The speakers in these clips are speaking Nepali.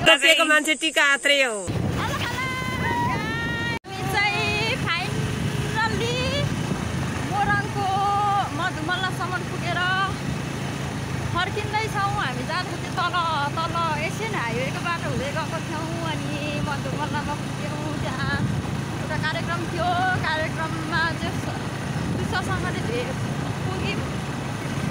छोपिएको मान्छे टिका आत्रै हो। मधुमल्लासम्म पुगेर फर्किँदैछौँ। हामी जाँदा चाहिँ तल एसियन हाइवेको बाटो हुँदै गएको थियौँ। अनि मधुमल्लामा पुग्यौँ। त्यहाँ एउटा कार्यक्रम थियो। कार्यक्रममा चाहिँ विश्वसँगले पुग्यौँ,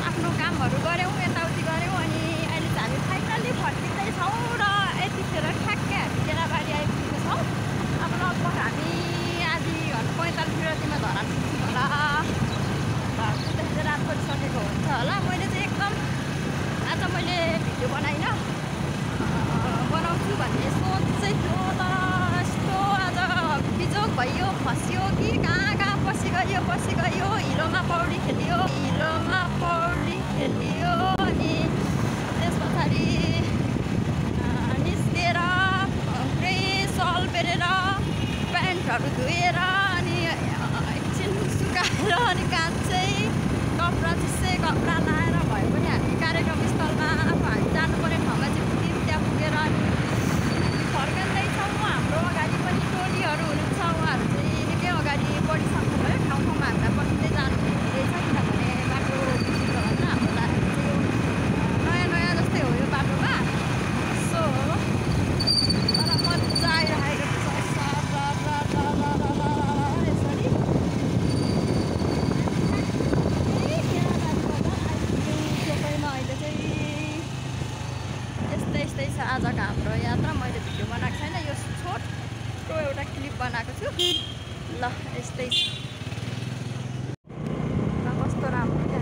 आफ्नो कामहरू गऱ्यौँ, यताउति गऱ्यौँ। अनि अहिले चाहिँ हामी फाइनल्ली फर्किँदैछौँ र यतिखेर ठ्याक्कै हामी केराबारी आइपुगेको छौँ। अब लगभग हामी आधी घन्टा 45 मिनटमा धरान पुग्छौँ होला। रात परिसकेको हुन्छ होला। मैले चाहिँ एकदम आज मैले भिडियो बनाउँछु भन्ने सोच चाहिँ थियो, तर यस्तो आज बिजोग भइयो, फस्यो कि कहाँ पसिगयो। हिलोमा पौडी खेलियो। अनि त्यस पछाडि निस्केर पुरै सल पेरेर प्यान्टहरू धोएर अनि एकछिन सुकाएर अनि कपडा लाएर भए पनि हामी कार्यक्रम स्थलमा अब हामी जानुपर्ने ठाउँमा चाहिँ पुग्यौँ। त्यहाँ पुगेर अनि फर्किँदैछौँ। हाम्रो अगाडि पनि टोलीहरू हुनुहुन्छ। उहाँहरू चाहिँ निकै अगाडि बढिसक्नु भयो। ठाउँमा हामीलाई पर्खिँदै जानु हुँदैछ, किनभने बाटो बिग्रियो होइन। हाम्रो लागि चाहिँ नयाँ जस्तै हो यो बाटोमा। सो तर मजा आइरहेको छ यसरी। यस्तै छ आजको हाम्रो यात्रा। मैले भिडियो बनाएको छैन, यो छोटो एउटा क्लिप बनाएको छु। ल यस्तै छ। कस्तो राम्रो क्या।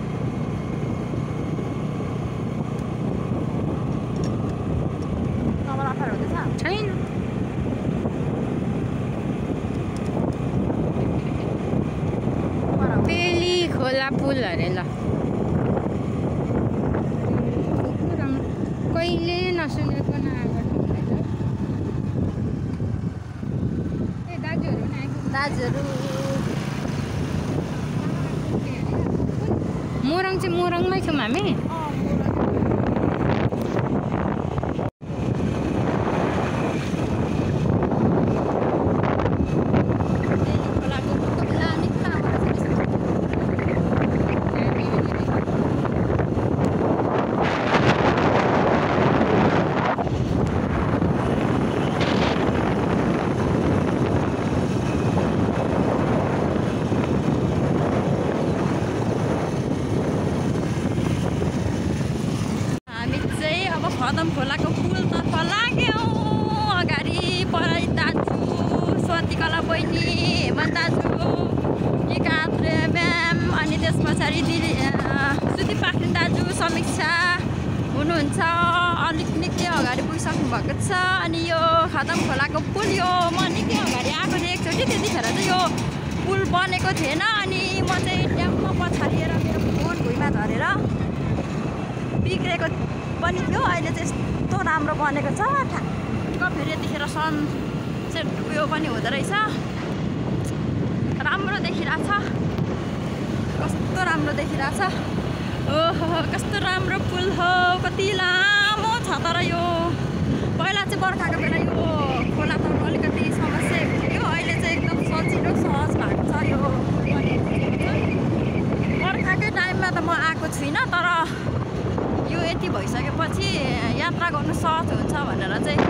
तपाईँलाई अफर हुँदैछ? छैन। पेली खोला पुल अरे। ल कहिले नसुनेको दाजुहरू मोरङ चाहिँ मोरङमै छौँ हामी। खदम खोलाको पुलतर्फ लाग्यौँ। अगाडि पराई दाजु, स्वातिकला बहिनी, हेमन्त दाजु, टिका आत्रे म्याम, अनि त्यस पछाडि दिदी सुदीप पाखरिन दाजु, समीक्षा हुनुहुन्छ। अलिक निकै अगाडि पुगिसक्नु भएको छ। अनि यो खदम खोलाको पुल यो म निकै अगाडि आएको थिएँ एकचोटि। त्यतिखेर चाहिँ यो पुल बनेको थिएन। अनि म चाहिँ ड्याममा पछाडिएर मेरो फोन भुइँमा धरेर बिग्रेको पनि थियो। अहिले चाहिँ यस्तो राम्रो बनेको छ। ठ्याक्क फेरि यतिखेर सनसेट उयो पनि हुँदो रहेछ। राम्रो देखिरहेछ। कस्तो राम्रो देखिरहेछ। ओहो कस्तो राम्रो पुल हो। कति लामो छ। तर यो पहिला चाहिँ बर्खाको बेला यो खोला तर्नु अलिकति समस्या थियो। अहिले चाहिँ एकदम सजिलो सहज भएको छ यो पुल। बर्खाकै टाइममा त म आएको छुइनँ, तर यो यति भइसकेपछि यात्रा गर्नु सहज हुन्छ भनेर चाहिँ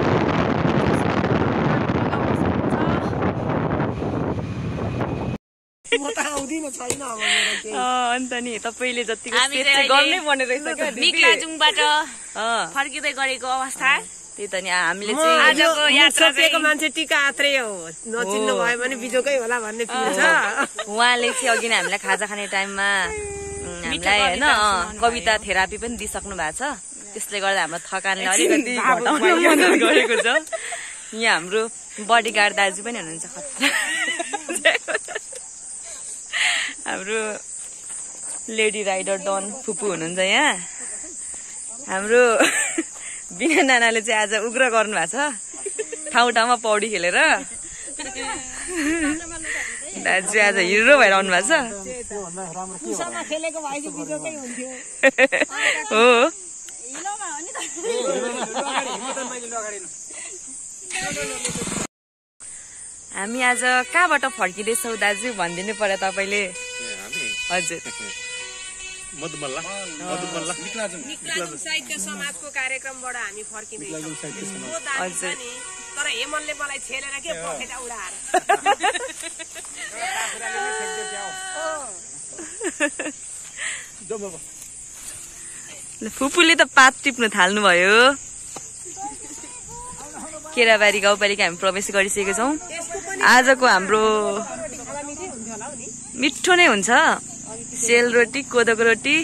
म त आउँदिन छैन अब मेरो केही। अन्त नि तपाईले जतिको स्टेप गर्नै पर्ने रहेछ क्या। मिकलाजुङबाट फर्किँदै गरेको अवस्था त्यही त नि हामीले चाहिँ आजको यात्रा छोपिएको मान्छे टिका आत्रै हो। नचिन्नु भयो भने बिजोकै होला भन्ने फिल छ। उहाँले चाहिँ अघि नै हामीलाई खाजा खाने टाइममा हामीलाई होइन कविता थेरापी पनि दिइसक्नु भएको छ। त्यसले गर्दा हाम्रो थकानले अलिकति घटाउन मद्दत गरेको छ। यहाँ हाम्रो बडीगार्ड दाजु पनि हुनुहुन्छ। हाम्रो लेडी राइडर डन फुपू हुनुहुन्छ यहाँ। हाम्रो बिना नानाले चाहिँ आज उग्र गर्नु भएको छ ठाउँ ठाउँमा पौडी खेलेर। दाजु आज हिरो भएर आउनु भएको छ। हो हामी आज कहाँबाट फर्किँदैछौँ दाजु भनिदिनु पर्यो तपाईँले। हजुर निक्लाजुङ साहित्य समाजको कार्यक्रमबाट हामी फर्किँदैछौँ। तर हेमनले मलाई छेलेर के पखेटा उडाएर फुपूले त पात टिप्नु थाल्नुभयो। केराबारी गाउँपालिका हामी प्रवेश गरिसकेको छौँ। आजको हाम्रो मिठो नै हुन्छ। सेलरोटी, कोदोको रोटी,